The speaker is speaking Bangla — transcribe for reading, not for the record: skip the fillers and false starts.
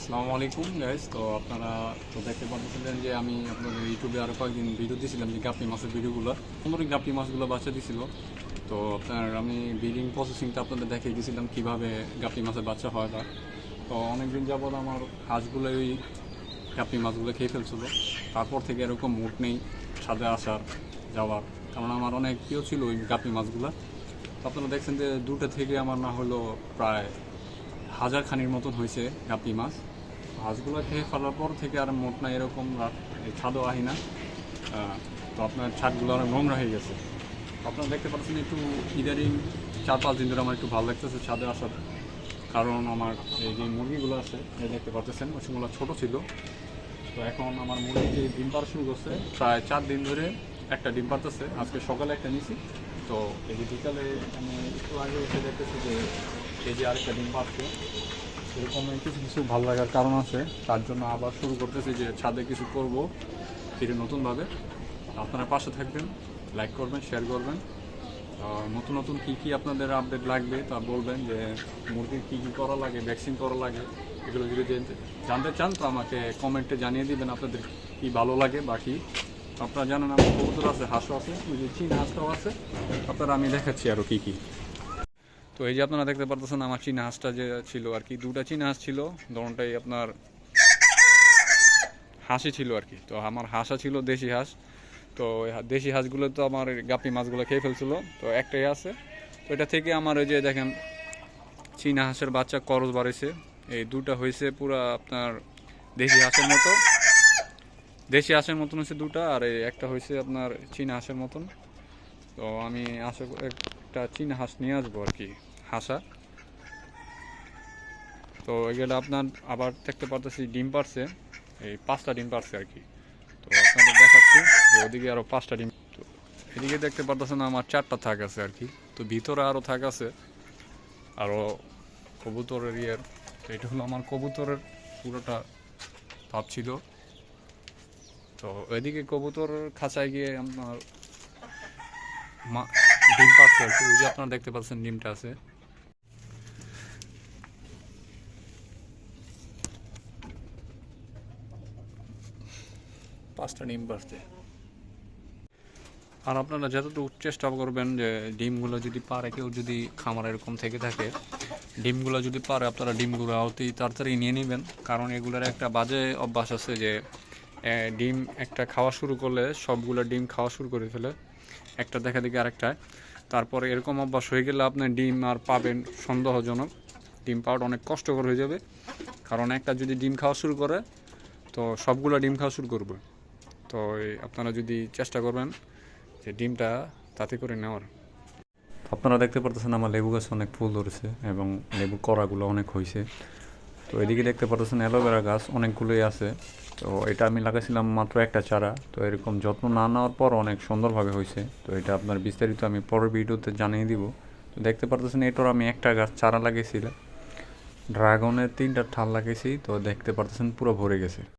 আসসালামু আলাইকুম গাইস। তো আপনারা তো দেখতে পাচ্ছিলেন যে আমি আপনাদের ইউটিউবে আরও কয়েকদিন ভিডিও দিয়েছিলাম যে গাপ্পি মাছের ভিডিওগুলো সুন্দর গাপ্পি মাছগুলো বাচ্চা দিছিল। তো আপনার আমি ব্রিডিং প্রসেসিংটা আপনাদের দেখিয়ে দিয়েছিলাম কীভাবে গাপ্পি মাছের বাচ্চা হয় না। তো অনেকদিন যাবৎ আমার হাঁসগুলো ওই গাপ্পি মাছগুলো খেয়ে ফেলছিল। তারপর থেকে এরকম মুড নেই ছাদে আসার যাওয়ার, কারণ আমার অনেক প্রিয় ছিল ওই গাপ্পি মাছগুলো। তো আপনারা দেখছেন যে দুটো থেকে আমার না হলো প্রায় হাজার খানির মতন হয়েছে গাপ্পি মাছ। মাছগুলো খেয়ে ফেলার পর থেকে আর মোট না এরকম ছাদও আহি না। তো আপনার ছাদগুলো অনেক নোংরা হয়ে গেছে। আপনারা দেখতে পাচ্ছেন একটু ইদারিং 4-5 দিন ধরে আমার একটু ভালো লাগতেছে ছাদে আসার, কারণ আমার এই যে মুরগিগুলো আছে দেখতে পাচ্ছেন ওই সময়গুলো ছোটো ছিল। তো এখন আমার মুরগি যে ডিম পাড়া শুরু করছে প্রায় 4 দিন ধরে একটা ডিম পাড়তেছে। আজকে সকালে একটা নিছি। তো এই যে বিকালে আমি একটু আগে এসে দেখতেছি যে এই যে আরেকটা ডিম পাড়ছে। এরকম কিছু কিছু ভালো লাগার কারণ আছে, তার জন্য আবার শুরু করতেছি যে ছাদে কিছু করব ফিরে নতুনভাবে। আপনারা পাশে থাকবেন, লাইক করবেন, শেয়ার করবেন। নতুন নতুন কী কী আপনাদের আপডেট লাগবে তা বলবেন, যে মুরগির কী কী করা লাগে, ভ্যাকসিন করা লাগে, এগুলো যদি জানতে চান তো আমাকে কমেন্টে জানিয়ে দিবেন আপনাদের কী ভালো লাগে। বাকি আপনারা জানেন আমার কবুতর আছে, হাঁসও আছে, ওই যে চীনা হাঁসটাও আছে। আপনারা আমি দেখাচ্ছি আরও কী কী। তো এই যে আপনারা দেখতে পারতেছেন আমার চীনা হাঁসটা যে ছিল আর কি, দুটা চীনা হাঁস ছিল, ধরনটাই আপনার হাঁসই ছিল আর কি। তো আমার হাঁসা ছিল দেশি হাঁস। তো দেশি হাঁসগুলো তো আমার গাপ্পি মাছগুলো খেয়ে ফেলছিল, তো একটাই আছে। তো এটা থেকে আমার ওই যে দেখেন চীনা হাঁসের বাচ্চা করজ বাড়িছে। এই দুটা হয়েছে পুরা আপনার দেশি হাঁসের মতো, দেশি হাঁসের মতন হয়েছে দুটা, আর এই একটা হয়েছে আপনার চীনা হাঁসের মতন। তো আমি আশা করি একটা চীনা হাঁস নিয়ে আসবো আর কি, হাঁসা। তো এগুলো আপনার আবার দেখতে পারতেছি ডিম পারছে, এই 5টা ডিম পারছে আর কি। তো আপনাদের দেখাচ্ছি যে ওদিকে আরও 5টা ডিম। তো এদিকে দেখতে পারতেছেন আমার 4টা থাক আছে আর কি। তো ভিতরে আরও থাক আছে আরও কবুতরের ইয়ের। তো এটা হলো আমার কবুতরের পুরোটা ভাব ছিল। তো এদিকে কবুতর খাঁচায় গিয়ে আপনার ডিম পাচ্ছে আর কি, ওই যে আপনারা দেখতে পাচ্ছেন ডিমটা আছে। 5টা ডিম পারছে। আর আপনারা যতটুকু চেষ্টা করবেন যে ডিমগুলো যদি পারে, কেউ যদি খামার এরকম থেকে থাকে ডিমগুলো যদি পারে আপনারা ডিমগুলো অতি তাড়াতাড়ি নিয়ে নেবেন। কারণ এগুলোর একটা বাজে অভ্যাস আছে যে ডিম একটা খাওয়া শুরু করলে সবগুলো ডিম খাওয়া শুরু করে ফেলে, একটা দেখা দেখি আরেকটা। তারপরে এরকম অভ্যাস হয়ে গেলে আপনি ডিম আর পাবেন সন্দেহজনক, ডিম পাওয়াটা অনেক কষ্টকর হয়ে যাবে। কারণ একটা যদি ডিম খাওয়া শুরু করে তো সবগুলো ডিম খাওয়া শুরু করবে। তো আপনারা যদি চেষ্টা করবেন যে ডিমটা তাতে করে নেওয়ার। আপনারা দেখতে পারতেছেন আমার লেবু গাছে অনেক ফুল ধরেছে এবং লেবুর কড়াগুলো অনেক হয়েছে। তো এদিকে দেখতে পারতেছেন অ্যালোভেরা গাছ অনেকগুলোই আছে। তো এটা আমি লাগাইছিলাম মাত্র একটা চারা, তো এরকম যত্ন না নেওয়ার পর অনেক সুন্দরভাবে হয়েছে। তো এটা আপনার বিস্তারিত আমি পরের ভিডিওতে জানিয়ে দিব। তো দেখতে পারতেছেন এটার আমি একটা গাছ চারা লাগিয়েছিলাম, ড্রাগনের 3টা ঠাল লাগিয়েছি। তো দেখতে পারতেছেন পুরো ভরে গেছে।